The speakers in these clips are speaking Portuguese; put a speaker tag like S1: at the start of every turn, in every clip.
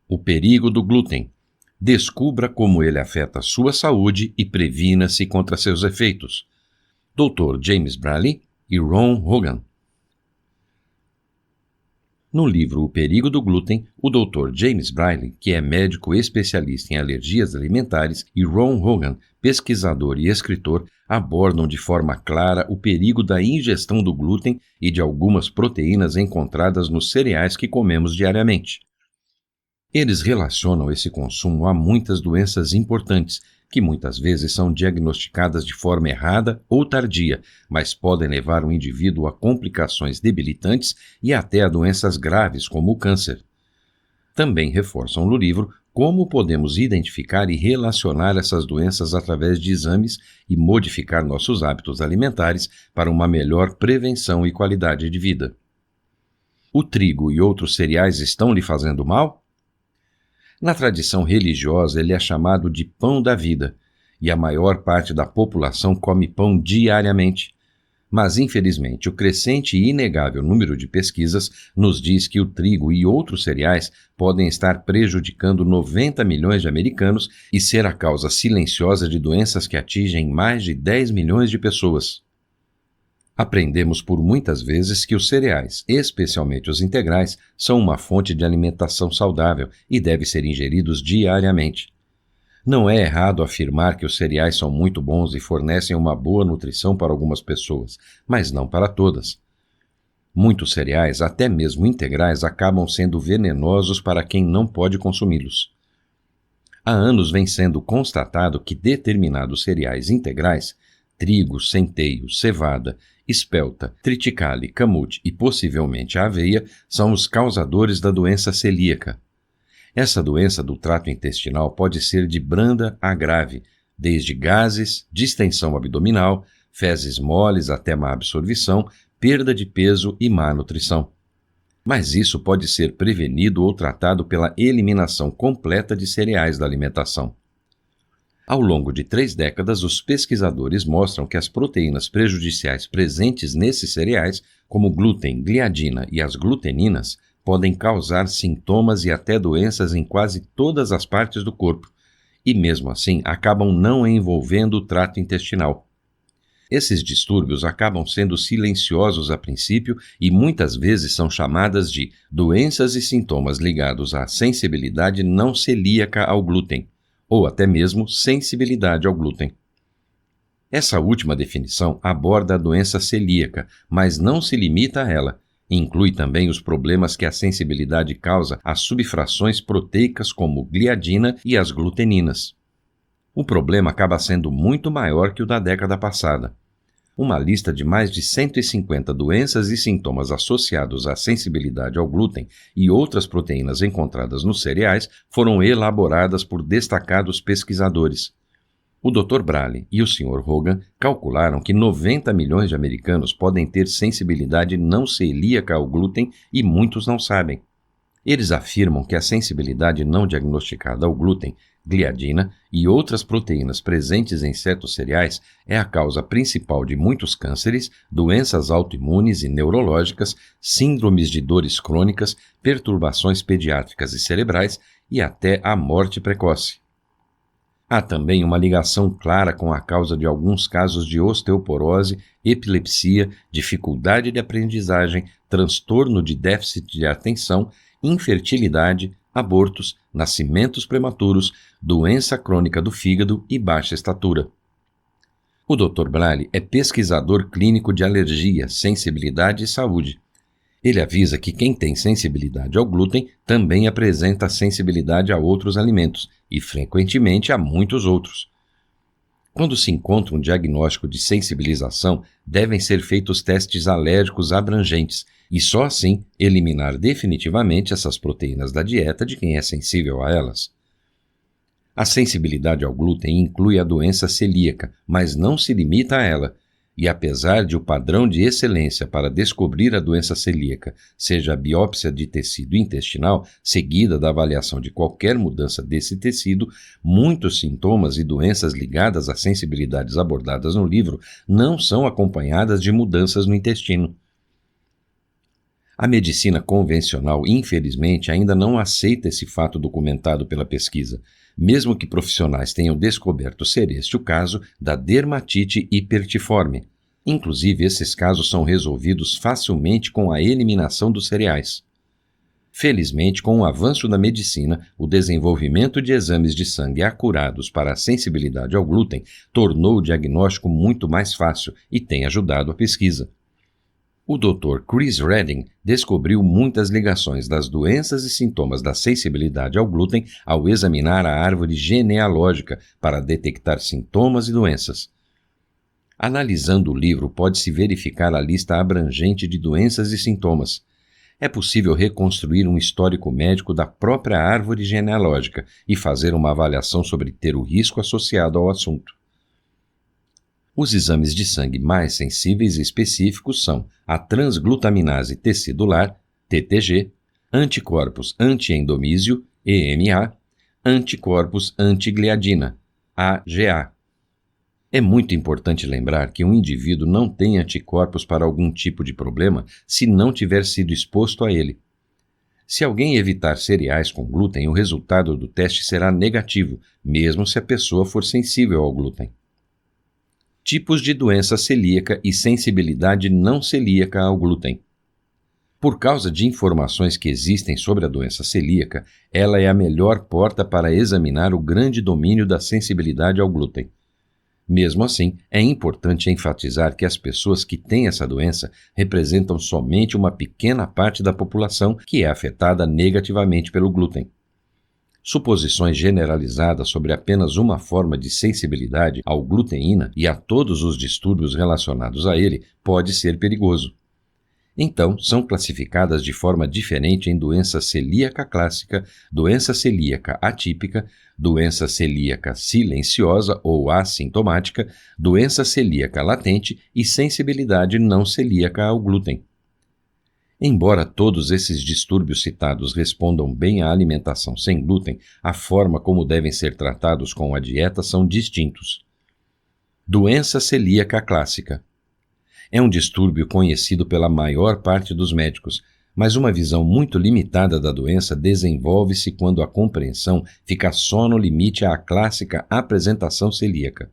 S1: O perigo do glúten. Descubra como ele afeta sua saúde e previna-se contra seus efeitos. Dr. James Bradley e Ron Hogan. No livro O Perigo do Glúten, o Dr. James Bradley, que é médico especialista em alergias alimentares, e Ron Hogan, pesquisador e escritor, abordam de forma clara o perigo da ingestão do glúten e de algumas proteínas encontradas nos cereais que comemos diariamente. Eles relacionam esse consumo a muitas doenças importantes, que muitas vezes são diagnosticadas de forma errada ou tardia, mas podem levar o indivíduo a complicações debilitantes e até a doenças graves como o câncer. Também reforçam no livro como podemos identificar e relacionar essas doenças através de exames e modificar nossos hábitos alimentares para uma melhor prevenção e qualidade de vida. O trigo e outros cereais estão lhe fazendo mal? Na tradição religiosa, ele é chamado de pão da vida, e a maior parte da população come pão diariamente. Mas, infelizmente, o crescente e inegável número de pesquisas nos diz que o trigo e outros cereais podem estar prejudicando 90 milhões de americanos e ser a causa silenciosa de doenças que atingem mais de 10 milhões de pessoas. Aprendemos por muitas vezes que os cereais, especialmente os integrais, são uma fonte de alimentação saudável e devem ser ingeridos diariamente. Não é errado afirmar que os cereais são muito bons e fornecem uma boa nutrição para algumas pessoas, mas não para todas. Muitos cereais, até mesmo integrais, acabam sendo venenosos para quem não pode consumi-los. Há anos vem sendo constatado que determinados cereais integrais, trigo, centeio, cevada, espelta, triticale, camute e possivelmente a aveia, são os causadores da doença celíaca. Essa doença do trato intestinal pode ser de branda a grave, desde gases, distensão abdominal, fezes moles até má absorção, perda de peso e má nutrição. Mas isso pode ser prevenido ou tratado pela eliminação completa de cereais da alimentação. Ao longo de 3 décadas, os pesquisadores mostram que as proteínas prejudiciais presentes nesses cereais, como glúten, gliadina e as gluteninas, podem causar sintomas e até doenças em quase todas as partes do corpo, e mesmo assim acabam não envolvendo o trato intestinal. Esses distúrbios acabam sendo silenciosos a princípio e muitas vezes são chamadas de doenças e sintomas ligados à sensibilidade não celíaca ao glúten, ou até mesmo sensibilidade ao glúten. Essa última definição aborda a doença celíaca, mas não se limita a ela. Inclui também os problemas que a sensibilidade causa às subfrações proteicas como gliadina e as gluteninas. O problema acaba sendo muito maior que o da década passada. Uma lista de mais de 150 doenças e sintomas associados à sensibilidade ao glúten e outras proteínas encontradas nos cereais foram elaboradas por destacados pesquisadores. O Dr. Bradley e o Sr. Hogan calcularam que 90 milhões de americanos podem ter sensibilidade não celíaca ao glúten e muitos não sabem. Eles afirmam que a sensibilidade não diagnosticada ao glúten, gliadina e outras proteínas presentes em certos cereais é a causa principal de muitos cânceres, doenças autoimunes e neurológicas, síndromes de dores crônicas, perturbações pediátricas e cerebrais e até a morte precoce. Há também uma ligação clara com a causa de alguns casos de osteoporose, epilepsia, dificuldade de aprendizagem, transtorno de déficit de atenção, infertilidade, abortos, nascimentos prematuros, doença crônica do fígado e baixa estatura. O Dr. Bradley é pesquisador clínico de alergia, sensibilidade e saúde. Ele avisa que quem tem sensibilidade ao glúten também apresenta sensibilidade a outros alimentos e, frequentemente, a muitos outros. Quando se encontra um diagnóstico de sensibilização, devem ser feitos testes alérgicos abrangentes e só assim eliminar definitivamente essas proteínas da dieta de quem é sensível a elas. A sensibilidade ao glúten inclui a doença celíaca, mas não se limita a ela. E apesar de o padrão de excelência para descobrir a doença celíaca seja a biópsia de tecido intestinal, seguida da avaliação de qualquer mudança desse tecido, muitos sintomas e doenças ligadas às sensibilidades abordadas no livro não são acompanhadas de mudanças no intestino. A medicina convencional, infelizmente, ainda não aceita esse fato documentado pela pesquisa, mesmo que profissionais tenham descoberto ser este o caso da dermatite hipertiforme. Inclusive, esses casos são resolvidos facilmente com a eliminação dos cereais. Felizmente, com o avanço da medicina, o desenvolvimento de exames de sangue acurados para a sensibilidade ao glúten tornou o diagnóstico muito mais fácil e tem ajudado a pesquisa. O Dr. Chris Redding descobriu muitas ligações das doenças e sintomas da sensibilidade ao glúten ao examinar a árvore genealógica para detectar sintomas e doenças. Analisando o livro, pode-se verificar a lista abrangente de doenças e sintomas. É possível reconstruir um histórico médico da própria árvore genealógica e fazer uma avaliação sobre ter o risco associado ao assunto. Os exames de sangue mais sensíveis e específicos são a transglutaminase tecidular, TTG, anticorpos antiendomísio, EMA, anticorpos antigliadina, AGA. É muito importante lembrar que um indivíduo não tem anticorpos para algum tipo de problema se não tiver sido exposto a ele. Se alguém evitar cereais com glúten, o resultado do teste será negativo, mesmo se a pessoa for sensível ao glúten. Tipos de doença celíaca e sensibilidade não celíaca ao glúten. Por causa de informações que existem sobre a doença celíaca, ela é a melhor porta para examinar o grande domínio da sensibilidade ao glúten. Mesmo assim, é importante enfatizar que as pessoas que têm essa doença representam somente uma pequena parte da população que é afetada negativamente pelo glúten. Suposições generalizadas sobre apenas uma forma de sensibilidade ao gluteína e a todos os distúrbios relacionados a ele pode ser perigoso. Então, são classificadas de forma diferente em doença celíaca clássica, doença celíaca atípica, doença celíaca silenciosa ou assintomática, doença celíaca latente e sensibilidade não celíaca ao glúten. Embora todos esses distúrbios citados respondam bem à alimentação sem glúten, a forma como devem ser tratados com a dieta são distintos. Doença celíaca clássica. É um distúrbio conhecido pela maior parte dos médicos, mas uma visão muito limitada da doença desenvolve-se quando a compreensão fica só no limite à clássica apresentação celíaca.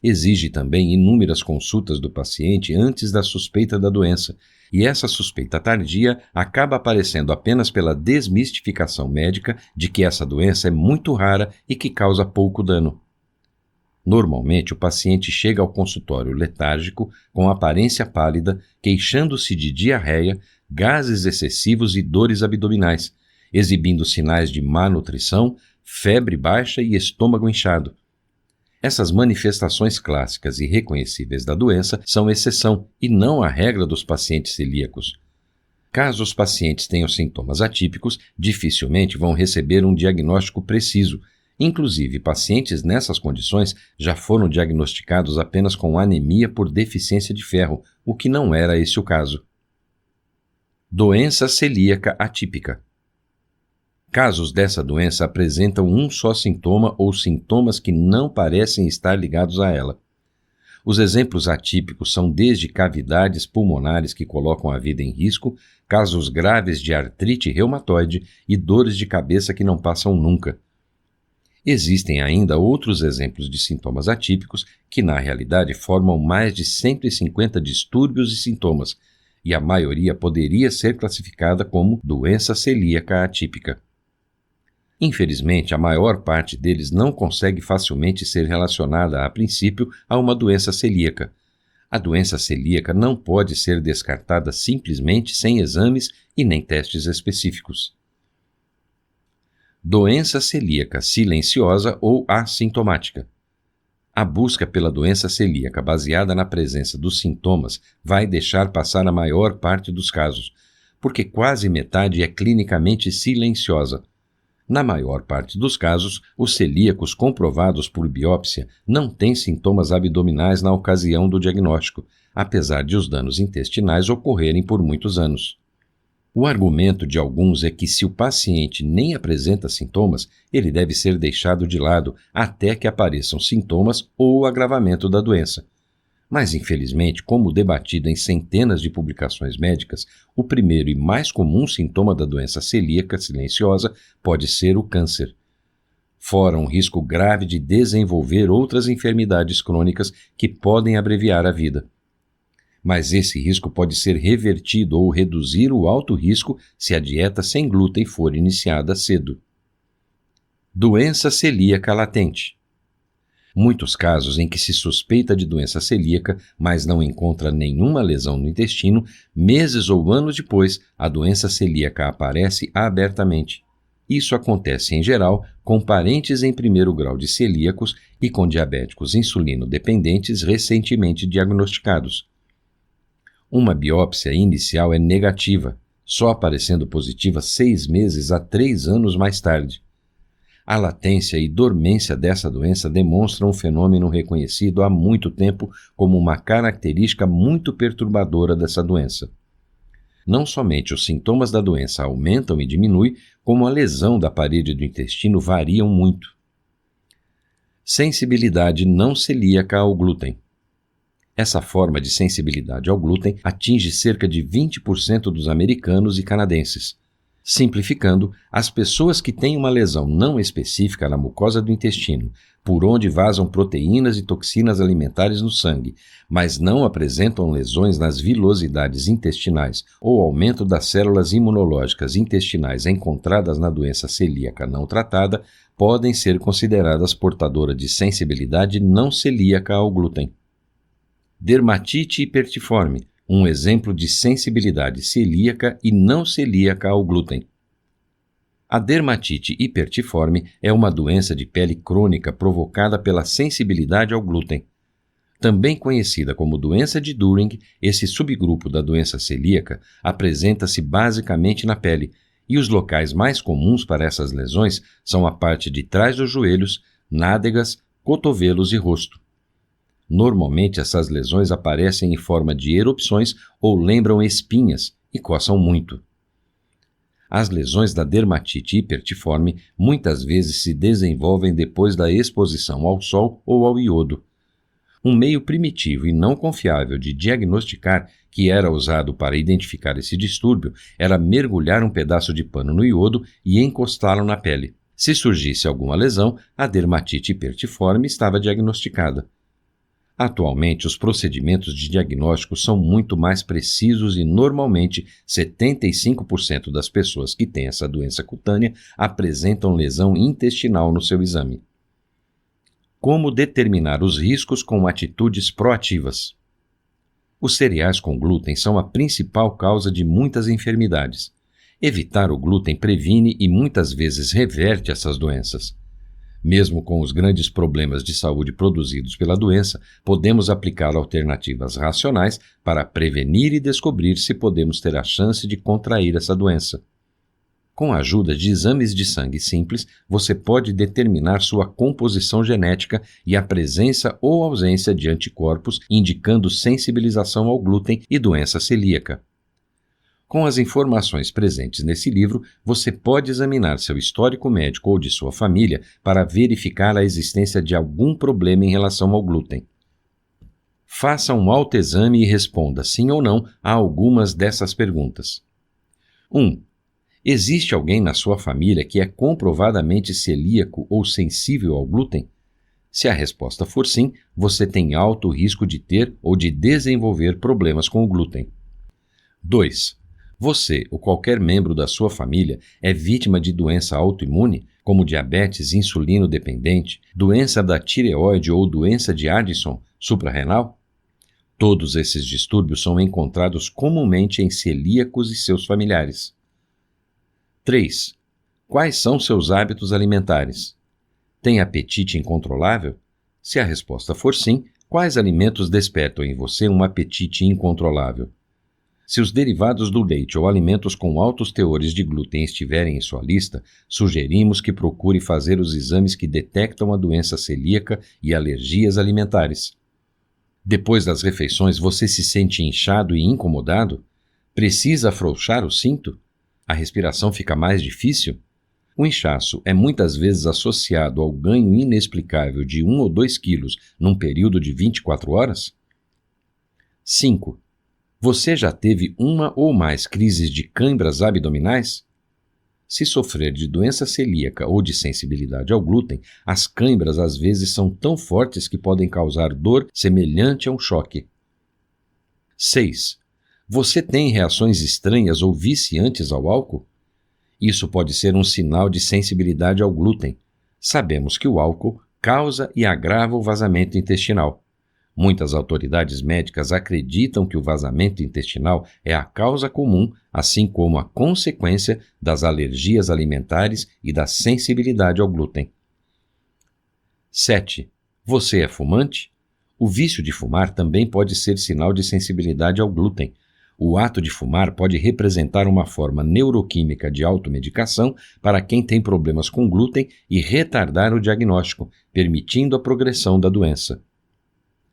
S1: Exige também inúmeras consultas do paciente antes da suspeita da doença, e essa suspeita tardia acaba aparecendo apenas pela desmistificação médica de que essa doença é muito rara e que causa pouco dano. Normalmente, o paciente chega ao consultório letárgico, com aparência pálida, queixando-se de diarreia, gases excessivos e dores abdominais, exibindo sinais de má nutrição, febre baixa e estômago inchado. Essas manifestações clássicas e reconhecíveis da doença são exceção e não a regra dos pacientes celíacos. Caso os pacientes tenham sintomas atípicos, dificilmente vão receber um diagnóstico preciso. Inclusive, pacientes nessas condições já foram diagnosticados apenas com anemia por deficiência de ferro, o que não era esse o caso. Doença celíaca atípica. Casos dessa doença apresentam um só sintoma ou sintomas que não parecem estar ligados a ela. Os exemplos atípicos são desde cavidades pulmonares que colocam a vida em risco, casos graves de artrite reumatoide e dores de cabeça que não passam nunca. Existem ainda outros exemplos de sintomas atípicos que, na realidade, formam mais de 150 distúrbios e sintomas, e a maioria poderia ser classificada como doença celíaca atípica. Infelizmente, a maior parte deles não consegue facilmente ser relacionada, a princípio, a uma doença celíaca. A doença celíaca não pode ser descartada simplesmente sem exames e nem testes específicos. Doença celíaca silenciosa ou assintomática. A busca pela doença celíaca baseada na presença dos sintomas vai deixar passar a maior parte dos casos, porque quase metade é clinicamente silenciosa. Na maior parte dos casos, os celíacos comprovados por biópsia não têm sintomas abdominais na ocasião do diagnóstico, apesar de os danos intestinais ocorrerem por muitos anos. O argumento de alguns é que se o paciente nem apresenta sintomas, ele deve ser deixado de lado até que apareçam sintomas ou agravamento da doença. Mas, infelizmente, como debatido em centenas de publicações médicas, o primeiro e mais comum sintoma da doença celíaca silenciosa pode ser o câncer, fora um risco grave de desenvolver outras enfermidades crônicas que podem abreviar a vida. Mas esse risco pode ser revertido ou reduzir o alto risco se a dieta sem glúten for iniciada cedo. Doença celíaca latente. Muitos casos em que se suspeita de doença celíaca, mas não encontra nenhuma lesão no intestino, meses ou anos depois, a doença celíaca aparece abertamente. Isso acontece, em geral, com parentes em primeiro grau de celíacos e com diabéticos insulino-dependentes recentemente diagnosticados. Uma biópsia inicial é negativa, só aparecendo positiva 6 meses a 3 anos mais tarde. A latência e dormência dessa doença demonstram um fenômeno reconhecido há muito tempo como uma característica muito perturbadora dessa doença. Não somente os sintomas da doença aumentam e diminuem, como a lesão da parede do intestino variam muito. Sensibilidade não celíaca ao glúten. Essa forma de sensibilidade ao glúten atinge cerca de 20% dos americanos e canadenses. Simplificando, as pessoas que têm uma lesão não específica na mucosa do intestino, por onde vazam proteínas e toxinas alimentares no sangue, mas não apresentam lesões nas vilosidades intestinais ou aumento das células imunológicas intestinais encontradas na doença celíaca não tratada, podem ser consideradas portadoras de sensibilidade não celíaca ao glúten. Dermatite hipertiforme, um exemplo de sensibilidade celíaca e não celíaca ao glúten. A dermatite hipertiforme é uma doença de pele crônica provocada pela sensibilidade ao glúten. Também conhecida como doença de During, esse subgrupo da doença celíaca apresenta-se basicamente na pele, e os locais mais comuns para essas lesões são a parte de trás dos joelhos, nádegas, cotovelos e rosto. Normalmente essas lesões aparecem em forma de erupções ou lembram espinhas e coçam muito. As lesões da dermatite hipertiforme muitas vezes se desenvolvem depois da exposição ao sol ou ao iodo. Um meio primitivo e não confiável de diagnosticar, que era usado para identificar esse distúrbio, era mergulhar um pedaço de pano no iodo e encostá-lo na pele. Se surgisse alguma lesão, a dermatite hipertiforme estava diagnosticada. Atualmente, os procedimentos de diagnóstico são muito mais precisos e, normalmente, 75% das pessoas que têm essa doença cutânea apresentam lesão intestinal no seu exame. Como determinar os riscos com atitudes proativas? Os cereais com glúten são a principal causa de muitas enfermidades. Evitar o glúten previne e muitas vezes reverte essas doenças. Mesmo com os grandes problemas de saúde produzidos pela doença, podemos aplicar alternativas racionais para prevenir e descobrir se podemos ter a chance de contrair essa doença. Com a ajuda de exames de sangue simples, você pode determinar sua composição genética e a presença ou ausência de anticorpos, indicando sensibilização ao glúten e doença celíaca. Com as informações presentes nesse livro, você pode examinar seu histórico médico ou de sua família para verificar a existência de algum problema em relação ao glúten. Faça um autoexame e responda sim ou não a algumas dessas perguntas. 1. Existe alguém na sua família que é comprovadamente celíaco ou sensível ao glúten? Se a resposta for sim, você tem alto risco de ter ou de desenvolver problemas com o glúten. 2. Você ou qualquer membro da sua família é vítima de doença autoimune, como diabetes insulino-dependente, doença da tireoide ou doença de Addison suprarrenal? Todos esses distúrbios são encontrados comumente em celíacos e seus familiares. 3. Quais são seus hábitos alimentares? Tem apetite incontrolável? Se a resposta for sim, quais alimentos despertam em você um apetite incontrolável? Se os derivados do leite ou alimentos com altos teores de glúten estiverem em sua lista, sugerimos que procure fazer os exames que detectam a doença celíaca e alergias alimentares. Depois das refeições, você se sente inchado e incomodado? Precisa afrouxar o cinto? A respiração fica mais difícil? O inchaço é muitas vezes associado ao ganho inexplicável de 1 ou 2 quilos num período de 24 horas? 5. Você já teve uma ou mais crises de câimbras abdominais? Se sofrer de doença celíaca ou de sensibilidade ao glúten, as câimbras às vezes são tão fortes que podem causar dor semelhante a um choque. 6. Você tem reações estranhas ou viciantes ao álcool? Isso pode ser um sinal de sensibilidade ao glúten. Sabemos que o álcool causa e agrava o vazamento intestinal. Muitas autoridades médicas acreditam que o vazamento intestinal é a causa comum, assim como a consequência das alergias alimentares e da sensibilidade ao glúten. 7. Você é fumante? O vício de fumar também pode ser sinal de sensibilidade ao glúten. O ato de fumar pode representar uma forma neuroquímica de automedicação para quem tem problemas com glúten e retardar o diagnóstico, permitindo a progressão da doença.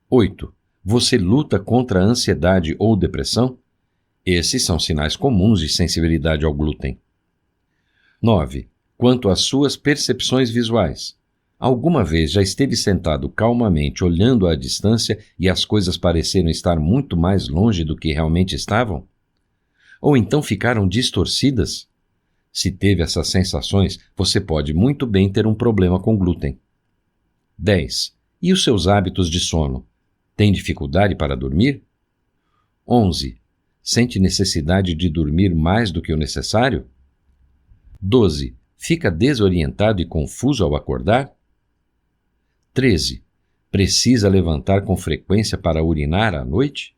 S1: 8. Você luta contra a ansiedade ou depressão? Esses são sinais comuns de sensibilidade ao glúten. 9. Quanto às suas percepções visuais. Alguma vez já esteve sentado calmamente olhando à distância e as coisas pareceram estar muito mais longe do que realmente estavam? Ou então ficaram distorcidas? Se teve essas sensações, você pode muito bem ter um problema com glúten. 10. E os seus hábitos de sono? Tem dificuldade para dormir? 11. Sente necessidade de dormir mais do que o necessário? 12. Fica desorientado e confuso ao acordar? 13. Precisa levantar com frequência para urinar à noite?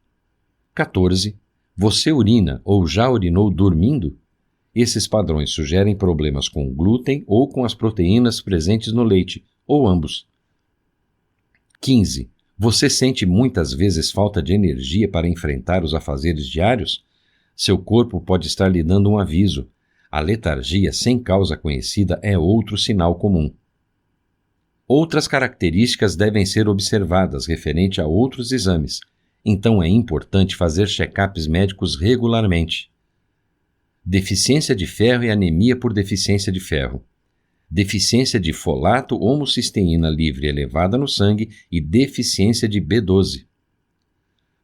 S1: 14. Você urina ou já urinou dormindo? Esses padrões sugerem problemas com o glúten ou com as proteínas presentes no leite, ou ambos. 15. Você sente muitas vezes falta de energia para enfrentar os afazeres diários? Seu corpo pode estar lhe dando um aviso. A letargia sem causa conhecida é outro sinal comum. Outras características devem ser observadas referente a outros exames, então é importante fazer check-ups médicos regularmente. Deficiência de ferro e anemia por deficiência de ferro. Deficiência de folato homocisteína livre elevada no sangue e deficiência de B12.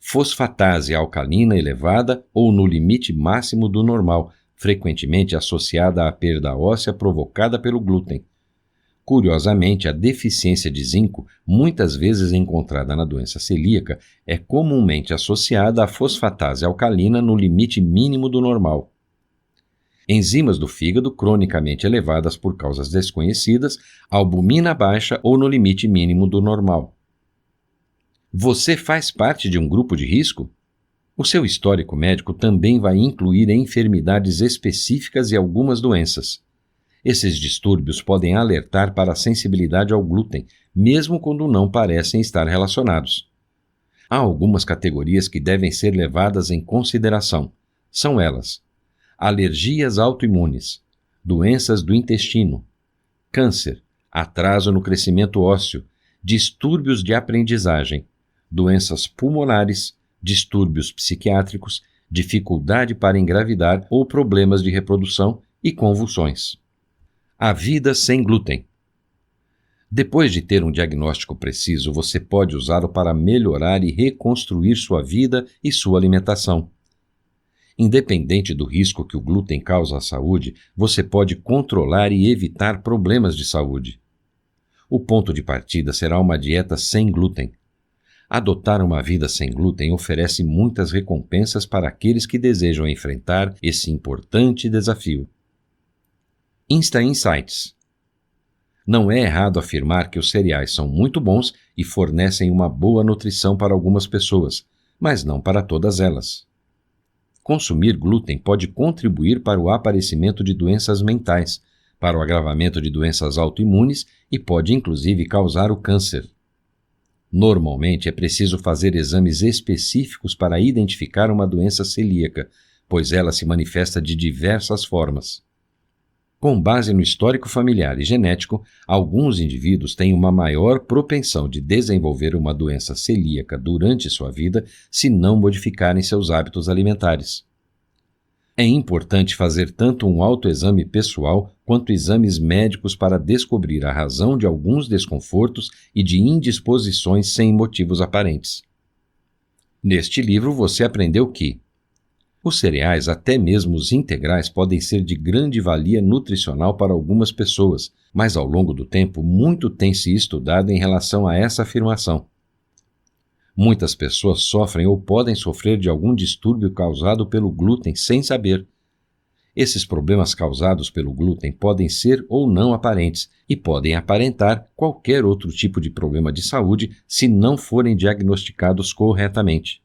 S1: Fosfatase alcalina elevada ou no limite máximo do normal, frequentemente associada à perda óssea provocada pelo glúten. Curiosamente, a deficiência de zinco, muitas vezes encontrada na doença celíaca, é comumente associada à fosfatase alcalina no limite mínimo do normal. Enzimas do fígado cronicamente elevadas por causas desconhecidas, albumina baixa ou no limite mínimo do normal. Você faz parte de um grupo de risco? O seu histórico médico também vai incluir enfermidades específicas e algumas doenças. Esses distúrbios podem alertar para a sensibilidade ao glúten, mesmo quando não parecem estar relacionados. Há algumas categorias que devem ser levadas em consideração. São elas: alergias autoimunes, doenças do intestino, câncer, atraso no crescimento ósseo, distúrbios de aprendizagem, doenças pulmonares, distúrbios psiquiátricos, dificuldade para engravidar ou problemas de reprodução e convulsões. A vida sem glúten. Depois de ter um diagnóstico preciso, você pode usá-lo para melhorar e reconstruir sua vida e sua alimentação. Independente do risco que o glúten causa à saúde, você pode controlar e evitar problemas de saúde. O ponto de partida será uma dieta sem glúten. Adotar uma vida sem glúten oferece muitas recompensas para aqueles que desejam enfrentar esse importante desafio. Insta Insights. Não é errado afirmar que os cereais são muito bons e fornecem uma boa nutrição para algumas pessoas, mas não para todas elas. Consumir glúten pode contribuir para o aparecimento de doenças mentais, para o agravamento de doenças autoimunes e pode inclusive causar o câncer. Normalmente é preciso fazer exames específicos para identificar uma doença celíaca, pois ela se manifesta de diversas formas. Com base no histórico familiar e genético, alguns indivíduos têm uma maior propensão de desenvolver uma doença celíaca durante sua vida se não modificarem seus hábitos alimentares. É importante fazer tanto um autoexame pessoal quanto exames médicos para descobrir a razão de alguns desconfortos e de indisposições sem motivos aparentes. Neste livro você aprendeu que os cereais, até mesmo os integrais, podem ser de grande valia nutricional para algumas pessoas, mas ao longo do tempo muito tem se estudado em relação a essa afirmação. Muitas pessoas sofrem ou podem sofrer de algum distúrbio causado pelo glúten sem saber. Esses problemas causados pelo glúten podem ser ou não aparentes e podem aparentar qualquer outro tipo de problema de saúde se não forem diagnosticados corretamente.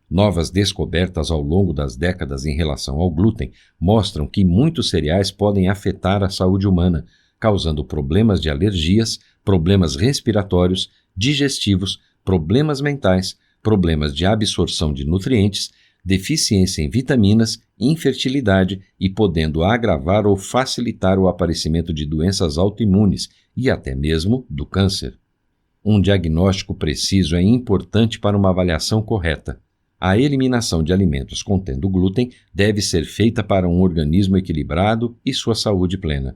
S1: Novas descobertas ao longo das décadas em relação ao glúten mostram que muitos cereais podem afetar a saúde humana, causando problemas de alergias, problemas respiratórios, digestivos, problemas mentais, problemas de absorção de nutrientes, deficiência em vitaminas, infertilidade e podendo agravar ou facilitar o aparecimento de doenças autoimunes e até mesmo do câncer. Um diagnóstico preciso é importante para uma avaliação correta. A eliminação de alimentos contendo glúten deve ser feita para um organismo equilibrado e sua saúde plena.